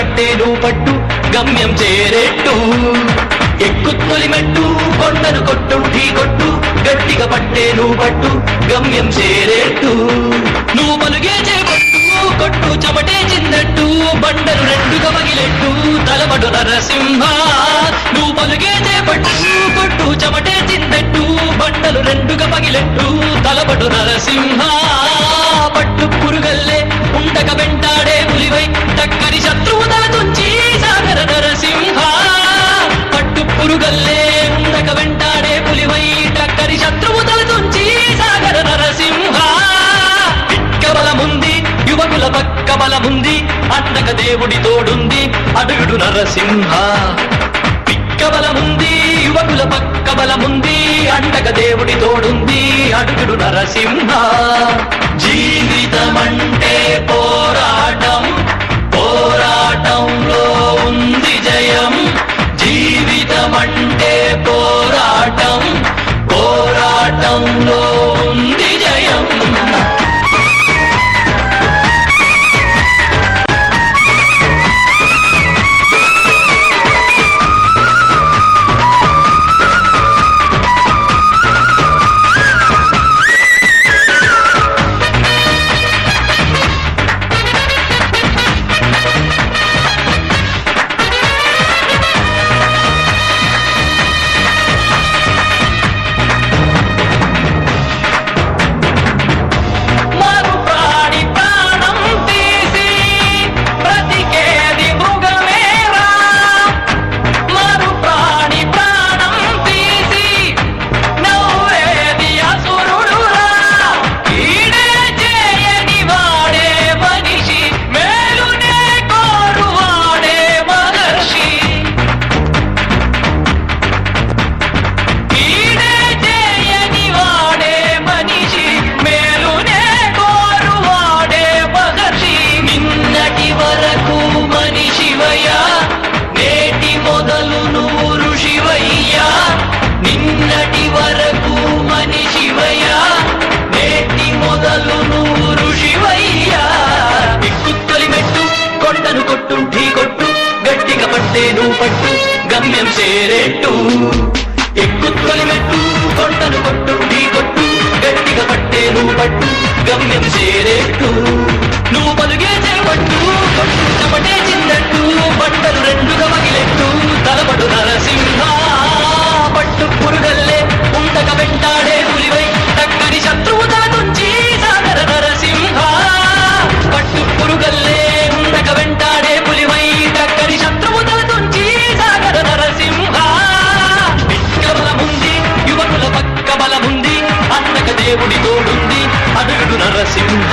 పట్టేను పట్టు గమ్యం చేరేట్టు ఎక్కుత్తొలి మెట్టు కొండను కొట్టు ఢీ కొట్టు గట్టిగా పట్టేను పట్టు గమ్యం చేరేట్టు నువ్వు పలుగే చేపట్టు కొట్టు చెమటే చిందట్టు బండలు రెండుగా పగిలెట్టు తలబడు నరసింహ నువ్వు పలుగే చేపట్టు కొట్టు చెమటే చిందట్టు బండలు రెండుగా పగిలెట్టు తలబడు నరసింహ పట్టు పురుగల్లే ఉండక వెంటాడే పులివై టక్కరి శత్రువు తల తుంచి సాగర నరసింహ పట్టు పురుగల్లే ఉండక వెంటాడే పులివై టక్కరి శత్రువు తల తుంచి సాగర నరసింహ పిక్క బలముంది యువకుల పక్క బలముంది అండక దేవుడి తోడుంది అడుగుడు నరసింహ పిక్క బలముంది యువకుల పక్క బలముంది అండక దేవుడి తోడుంది అడుగుడు నరసింహ జీవితమంటే పోరాటం పోరాటంలో ఉంది జయం జీవితమంటే పోరాటం పోరాటంలో ఉంది జయం పట్టు గమ్యం చేరేట్టు ఎక్కుత్తొలి మెట్టు కొండను కొట్టు ఢీ కొట్టు గట్టిగా పట్టేను పట్టు గమ్యం చేరేట్టు నువ్వు పలుగే చేపట్టు కొట్టు చెమటే చిందట్టు బండలు రెండుగా పగిలెట్టు తలబడు నరసింహ పట్టు పురుగల్లే ఉండక వెంటాడే పులివై టక్కరి శత్రువు తల తుంచి సాగర నరసింహ పట్టు పురుగల్లే ఉండక వెంటాడే పులివై టక్కరి శత్రువు తల తుంచి సాగర నరసింహ పిక్క బలముంది యువకుల పక్క బలముంది అన్నక దేవుడి తోడుంది అడుగుడు నరసింహ